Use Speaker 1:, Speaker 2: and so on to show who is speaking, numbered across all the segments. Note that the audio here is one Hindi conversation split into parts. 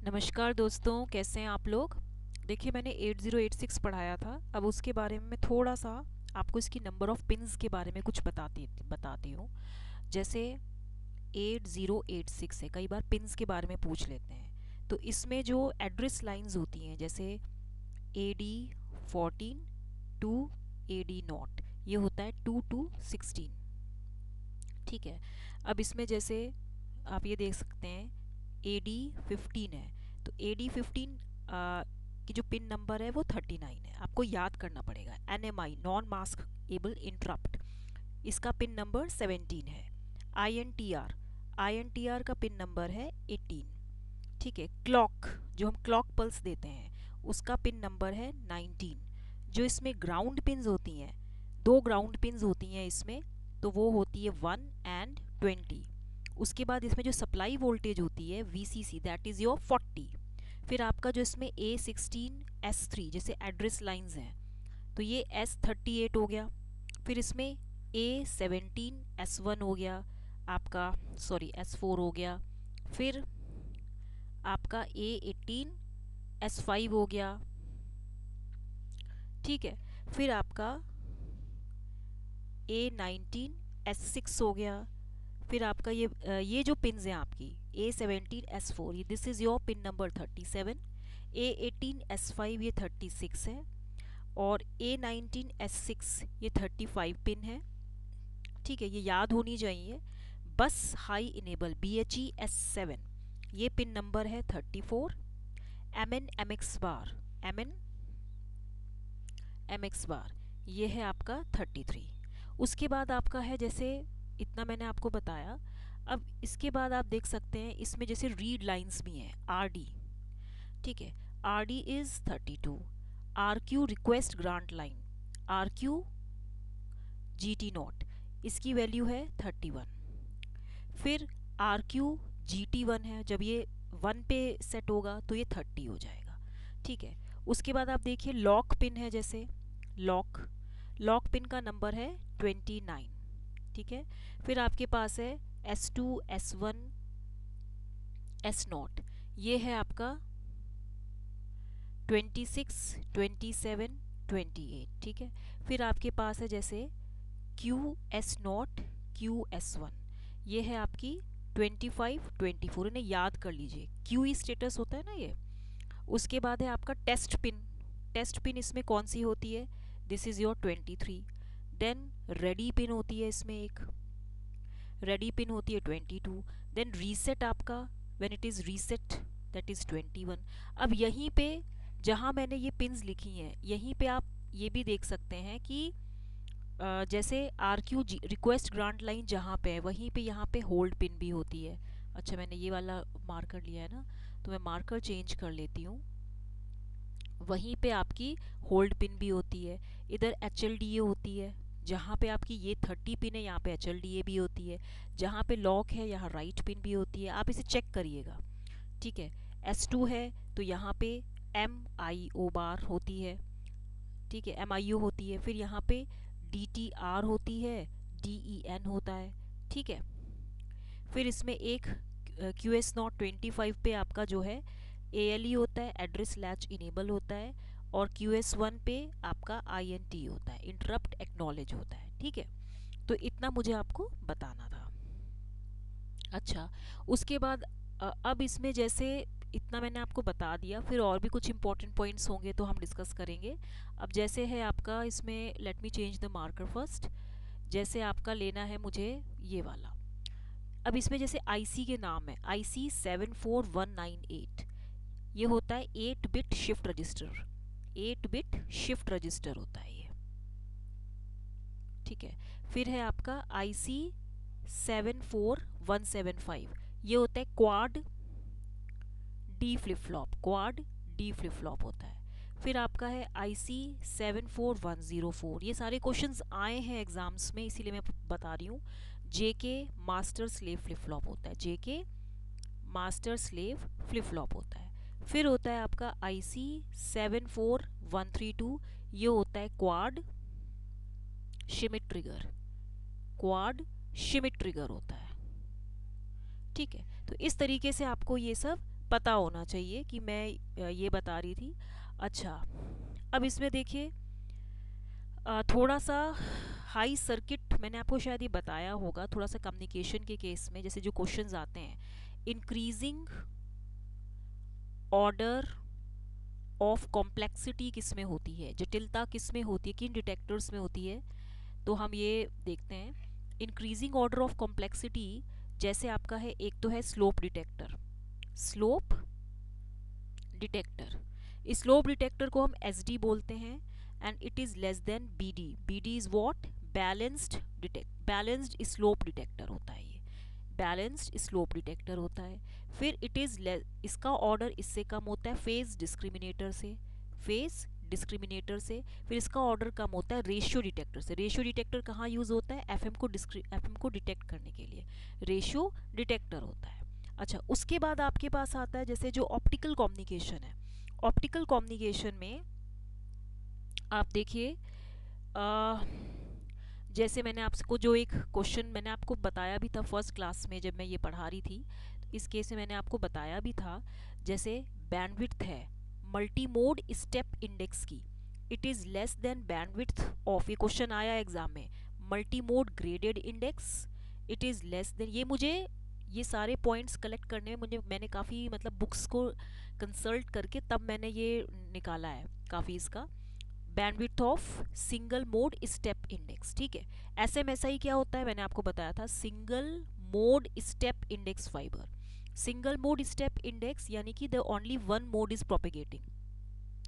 Speaker 1: नमस्कार दोस्तों, कैसे हैं आप लोग। देखिए, मैंने 8086 पढ़ाया था। अब उसके बारे में मैं थोड़ा सा आपको इसकी नंबर ऑफ़ पिन्स के बारे में कुछ बताती हूँ। जैसे 8086 है, कई बार पिन्स के बारे में पूछ लेते हैं। तो इसमें जो एड्रेस लाइंस होती हैं, जैसे AD14 टू AD0, ये होता है 2 to 16। ठीक है। अब इसमें जैसे आप ये देख सकते हैं AD15 है, तो AD15 की जो पिन नंबर है वो 39 है। आपको याद करना पड़ेगा। NMI, non mask able interrupt, इसका पिन नंबर 17 है। INTR का पिन नंबर है 18। ठीक है। क्लॉक, जो हम क्लॉक पल्स देते हैं, उसका पिन नंबर है 19। जो इसमें ग्राउंड पिन्स होती हैं, दो ग्राउंड पिन्स होती हैं इसमें, तो वो होती है 1 and 20। उसके बाद इसमें जो सप्लाई वोल्टेज होती है VCC, दैट इज़ योर 40। फिर आपका जो इसमें A16 S3 जैसे एड्रेस लाइंस हैं, तो ये S38 हो गया। फिर इसमें A17 S1 हो गया आपका, सॉरी S4 हो गया। फिर आपका A18 S5 हो गया। ठीक है। फिर आपका A19 S6 हो गया। फिर आपका ये जो पिन्स हैं आपकी A17 S4, ये this is your pin number 37। A18 S5 ये 36 है। और A19 S6 ये 35 पिन है। ठीक है, ये याद होनी चाहिए। बस हाई इनेबल BHE S7, ये पिन नंबर है 34। MN MX बार, MN MX बार, ये है आपका 33। उसके बाद आपका है, जैसे इतना मैंने आपको बताया। अब इसके बाद आप देख सकते हैं इसमें जैसे रीड लाइंस भी हैं RD। ठीक है। RD is 32। RQ request grant line, RQ GT note, इसकी वैल्यू है 31। फिर RQ GT1 है, जब ये 1 पे सेट होगा तो ये 30 हो जाएगा। ठीक है। उसके बाद आप देखिए लॉक पिन है, जैसे लॉक पिन का नंबर है 29। ठीक है। फिर आपके पास है S2 S1 S0, ये है आपका 26 27 28। ठीक है। फिर आपके पास है जैसे QS0 QS1, ये है आपकी 25 24। इन्हें याद कर लीजिए, QE स्टेटस होता है ना ये। उसके बाद है आपका टेस्ट पिन इसमें कौन सी होती है, this is your 23। Then ready pin होती है इसमें एक, रेडी पिन होती है 22। देन रीसेट आपका, when it is reset, that is 21। अब यहीं पे जहाँ मैंने ये पिन्स लिखी हैं, यहीं पे आप ये भी देख सकते हैं कि जैसे RQ रिक्वेस्ट ग्रांट लाइन जहाँ पे है, वहीं पे यहाँ पे होल्ड पिन भी होती है। अच्छा, मैंने ये वाला मार्कर लिया है ना, तो मैं मार्कर चेंज कर लेती हूँ। वहीं पे आपकी होल्ड पिन भी होती है। इधर HLDA होती है, जहाँ पे आपकी ये 30 पिन है, यहाँ पे HLDA भी होती है। जहाँ पे लॉक है, यहाँ राइट पिन भी होती है। आप इसे चेक करिएगा। ठीक है। S2 है, तो यहाँ पे MIO बार होती है। ठीक है, MIO होती है। फिर यहाँ पे DTR होती है, DEN होता है। ठीक है। फिर इसमें एक QS0 25 पे आपका जो है ALE होता है, एड्रेस लैच इनेबल होता है। और QS1 पे आपका INT होता है, इंटरप्ट एक्नॉलेज होता है। ठीक है। तो इतना मुझे आपको बताना था। अच्छा, उसके बाद अब इसमें जैसे इतना मैंने आपको बता दिया, फिर और भी कुछ इंपॉर्टेंट पॉइंट्स होंगे तो हम डिस्कस करेंगे। अब जैसे है आपका इसमें, let me change the marker first. जैसे आपका लेना है मुझे ये वाला। अब इसमें जैसे IC के नाम है, IC 74198, ये होता है 8 bit shift register. 8 bit shift register होता है ये। ठीक है। फिर है आपका IC 74175, ये होता है क्वाड डी फ्लिप फ्लॉप होता है। फिर आपका है IC 74104, ये सारे क्वेश्चंस आए हैं एग्जाम्स में, इसीलिए मैं बता रही हूँ। JK master slave flip flop होता है, JK master slave flip flop होता है। फिर होता है आपका IC 74132, ये होता है क्वाड शिमिट ट्रिगर होता है। ठीक है। तो इस तरीके से आपको ये सब पता होना चाहिए कि मैं ये बता रही थी। अच्छा, अब इसमें देखिए थोड़ा सा हाई सर्किट, मैंने आपको शायद ये बताया होगा, थोड़ा सा कम्युनिकेशन के केस में जैसे जो क्वेश्चंस आते हैं, इंक्रीजिंग ऑर्डर ऑफ कॉम्प्लेक्सिटी किस में होती है, जटिलता किस में होती है, किन डिटेक्टर्स में होती है, तो हम ये देखते हैं। इंक्रीजिंग ऑर्डर ऑफ कॉम्प्लेक्सिटी जैसे आपका है, एक तो है slope detector, slope detector, slope detector को हम एस डी बोलते हैं, and it is less than B D. B D is what, balanced balanced slope detector होता है, ये बैलेंस्ड स्लोप डिटेक्टर होता है। फिर इट इज़ इसका ऑर्डर इससे कम होता है फेज डिस्क्रिमिनेटर से, फेज डिस्क्रिमिनेटर से। फिर इसका ऑर्डर कम होता है रेशियो डिटेक्टर से। रेशियो डिटेक्टर कहाँ यूज़ होता है, एफएम को डिटेक्ट करने के लिए रेशियो डिटेक्टर होता है। अच्छा, उसके बाद आपके पास आता है जैसे जो ऑप्टिकल कम्युनिकेशन है। ऑप्टिकल कम्युनिकेशन में आप देखिए जैसे मैंने आपको जो एक क्वेश्चन मैंने आपको बताया भी था फर्स्ट क्लास में जब मैं ये पढ़ा रही थी, इस केस में मैंने आपको बताया भी था, जैसे बैंडविड्थ है मल्टी मोड स्टेप इंडेक्स की, it is less then bandwidth of, ये क्वेश्चन आया एग्जाम में, multi mode graded index, it is less then. ये मुझे ये सारे पॉइंट्स कलेक्ट करने में मैंने काफ़ी मतलब बुक्स को कंसल्ट करके तब मैंने ये निकाला है काफ़ी इसका, bandwidth of single mode step index. ठीक है, एसएमएसआई क्या होता है मैंने आपको बताया था, single mode step index fibre. Single mode step index यानी कि the only one mod is propagating,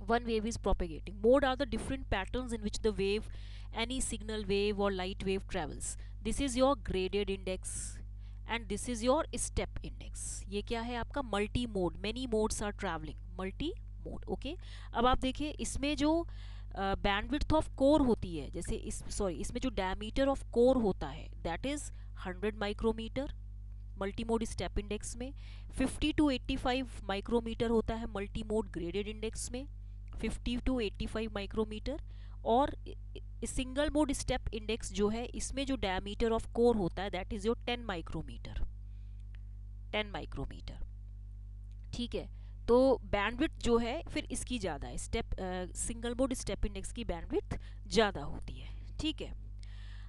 Speaker 1: one wave is propagating. Mode are the different patterns in which the wave, any signal wave or light wave travels. This is your graded index and this is your step index. ये क्या है आपका multi mode, many modes are traveling, multi mode. Okay, अब आप देखिए इसमें जो बैंडविड्थ ऑफ कोर होती है, जैसे इसमें जो डायमीटर ऑफ कोर होता है that is 100 micrometer multi mode step index में। 50 to 85 माइक्रोमीटर होता है मल्टी मोड ग्रेडेड इंडेक्स में, 50 to 85 माइक्रोमीटर। और सिंगल मोड स्टेप इंडेक्स जो है इसमें जो डायमीटर ऑफ कोर होता है that is your 10 micrometer, 10 micrometer. ठीक है, तो बैंडविड्थ जो है फिर इसकी ज़्यादा है, सिंगल मोड स्टेप इंडेक्स की बैंडविड्थ ज़्यादा होती है। ठीक है,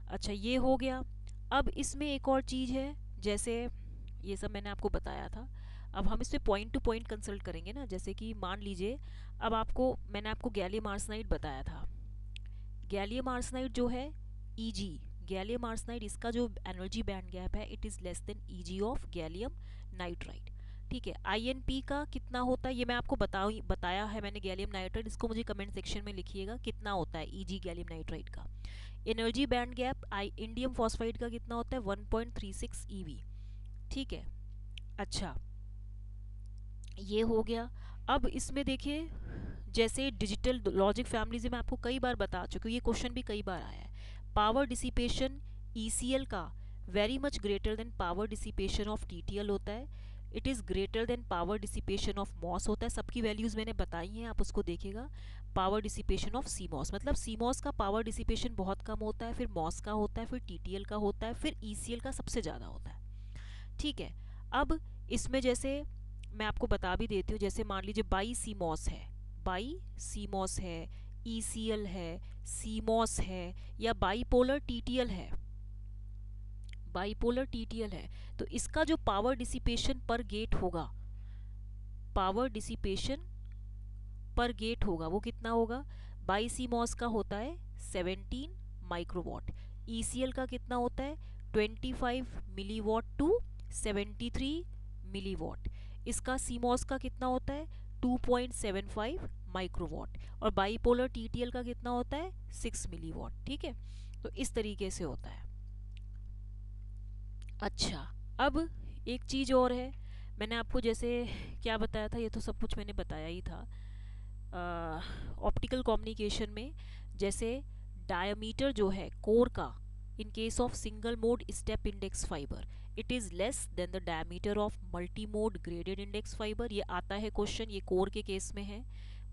Speaker 1: अच्छा ये हो गया। अब इसमें एक और चीज़ है, जैसे ये सब मैंने आपको बताया था, अब हम इसमें पॉइंट टू पॉइंट कंसल्ट करेंगे ना। जैसे कि मान लीजिए अब मैंने आपको गैलियम आर्सेनाइड बताया था, गैलियम आर्सेनाइड जो है ईजी, गैलियम आर्सेनाइड इसका जो एनर्जी बैंड गैप है it is less then easy of gallium nitride. ठीक है, आईएनपी का कितना होता है ये मैं आपको बताया है मैंने गैलियम नाइट्राइड, इसको मुझे कमेंट सेक्शन में लिखिएगा कितना होता है ईजी गैलियम नाइट्राइड का। Energy band gap indium phosphide का कितना होता है 1.36 EV। ठीक है, अच्छा ये हो गया। अब इसमें देखिए जैसे डिजिटल लॉजिक फैमिलीज में आपको कई बार बता चुकी हूँ, ये क्वेश्चन भी कई बार आया है, पावर डिसिपेशन ECL का very much greater than power dissipation of TTL होता है, it is greater than power dissipation of MOS होता है। सबकी वैल्यूज़ मैंने बताई हैं, आप उसको देखिएगा। पावर डिसिपेशन ऑफ CMOS मतलब CMOS का पावर डिसिपेशन बहुत कम होता है, फिर मॉस का होता है, फिर TTL का होता है, फिर ECL का सबसे ज़्यादा होता है। ठीक है, अब इसमें जैसे मैं आपको बता भी देती हूँ, जैसे मान लीजिए बाई CMOS है, बाई CMOS है, ECL है, CMOS है, या बाईपोलर TTL है, बाईपोलर TTL है, तो इसका जो पावर डिसिपेशन पर गेट होगा, पावर डिसिपेशन पर गेट होगा वो कितना होगा, बाई CMOS का होता है 17 माइक्रोवाट, ECL का कितना होता है 25 मिलीवाट टू 73 मिलीवाट, इसका CMOS का कितना होता है 2.75 माइक्रोवाट, और बाईपोलर TTL का कितना होता है 6 मिलीवाट। ठीक है, तो इस तरीके से होता है। अच्छा, अब एक चीज़ और है, मैंने आपको जैसे क्या बताया था, ये तो सब कुछ मैंने बताया ही था। ऑप्टिकल कम्युनिकेशन में जैसे डायमीटर जो है कोर का in case of single mode step index fibre it is less then the diameter of multi mode graded index fibre. ये आता है क्वेश्चन, ये कोर के केस में है,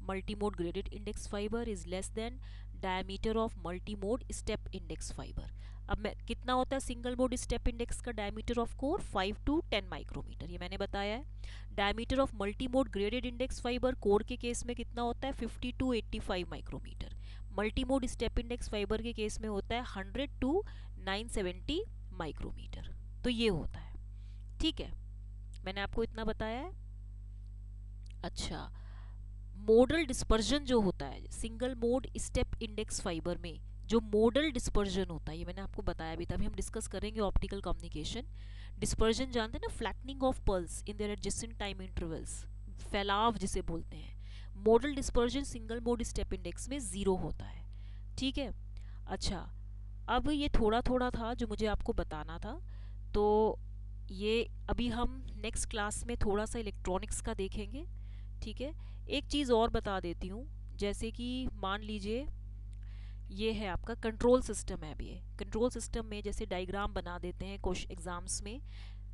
Speaker 1: multi mode graded index fibre is less than diameter of multi mode step index fibre. अब मैं कितना होता है सिंगल मोड स्टेप इंडेक्स का diameter of core 5 to 10 micrometer, ये मैंने बताया है। Diameter of multi mode graded index fibre core के केस में कितना होता है 50 to 85 micrometer. Multi mode step index fibre के केस में होता है 100 to 970 माइक्रोमीटर। तो ये होता है, ठीक है, मैंने आपको इतना बताया है। अच्छा, मोडल डिस्पर्जन जो होता है single mode step index fibre में, जो मोडल डिस्पर्जन होता है, ये मैंने आपको बताया भी था, अभी हम डिस्कस करेंगे ऑप्टिकल कम्युनिकेशन। डिस्पर्जन जानते हैं ना, flattening of pulse in their adjacent time intervals, फैलाव जिसे बोलते हैं। Model dispersion single mode step index में 0 होता है, ठीक है। अच्छा, अब ये थोड़ा थोड़ा था जो मुझे आपको बताना था, तो ये अभी हम नेक्स्ट क्लास में थोड़ा सा इलेक्ट्रॉनिक्स का देखेंगे, ठीक है। एक चीज़ और बता देती हूँ, जैसे कि मान लीजिए ये है आपका कंट्रोल सिस्टम है। अभी ये कंट्रोल सिस्टम में जैसे डायग्राम बना देते हैं कुछ एग्जाम्स में,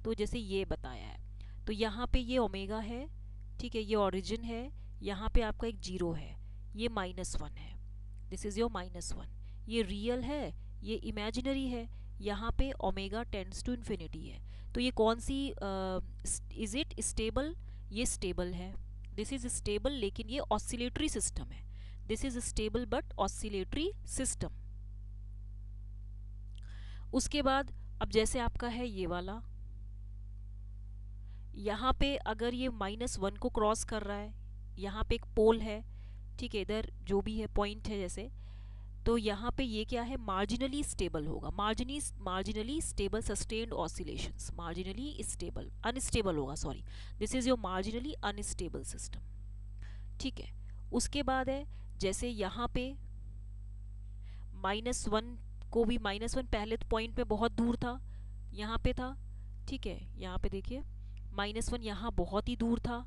Speaker 1: तो जैसे ये बताया है, तो यहाँ पे ये ओमेगा है, ठीक है, ये ओरिजिन है, यहाँ पे आपका एक जीरो है, ये -1 है, दिस इज़ योर -1, ये रियल है, ये इमेजिनरी है, यहाँ पे ओमेगा टेंड्स टू इन्फिनिटी है। तो ये कौन सी, इज इट स्टेबल, ये स्टेबल है, दिस इज स्टेबल, लेकिन ये ऑसिलेटरी सिस्टम है, this is stable but oscillatory system. उसके बाद अब जैसे आपका है ये वाला, यहाँ पे अगर ये -1 को क्रॉस कर रहा है, यहाँ पे एक पोल है, ठीक है, इधर जो भी है पॉइंट है जैसे, तो यहाँ पे ये क्या है, मार्जिनली स्टेबल होगा, marginally stable sustained oscillations, marginally stable, unstable होगा, sorry, this is your marginally unstable system, ठीक है। उसके बाद है जैसे यहाँ पे -1 को भी, -1 पहले पॉइंट में बहुत दूर था, यहाँ पे था, ठीक है, यहाँ पे देखिए -1 यहाँ बहुत ही दूर था,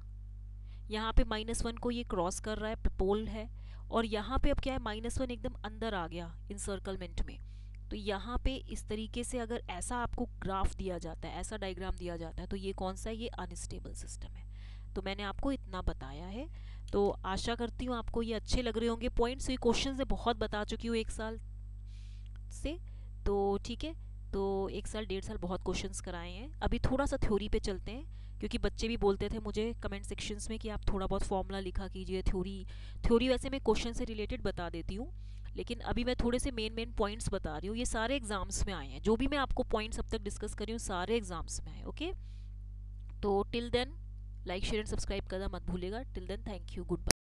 Speaker 1: यहाँ पे -1 को ये क्रॉस कर रहा है, पोल है, और यहाँ पे अब क्या है, -1 एकदम अंदर आ गया इंसर्कलमेंट में। तो यहाँ पे इस तरीके से अगर ऐसा आपको ग्राफ दिया जाता है, ऐसा डायग्राम दिया जाता है, तो ये कौन सा है, ये अनस्टेबल सिस्टम है। तो मैंने आपको इतना बताया है, तो आशा करती हूँ आपको ये अच्छे लग रहे होंगे पॉइंट्स। ये क्वेश्चन से बहुत बता चुकी हूँ एक साल से, तो ठीक है, तो 1 साल 1.5 साल बहुत क्वेश्चंस कराए हैं। अभी थोड़ा सा थ्योरी पे चलते हैं, क्योंकि बच्चे भी बोलते थे मुझे कमेंट सेक्शंस में कि आप थोड़ा बहुत फॉर्मूला लिखा कीजिए, थ्योरी वैसे मैं क्वेश्चन से रिलेटेड बता देती हूँ, लेकिन अभी मैं थोड़े से मेन पॉइंट्स बता रही हूँ। ये सारे एग्जाम्स में आए हैं, जो भी मैं आपको पॉइंट्स अब तक डिस्कस कर रही हूँ सारे एग्जाम्स में आए, ओके। तो till then like share and subscribe करना मत भूलेगा। Till then thank you, good bye.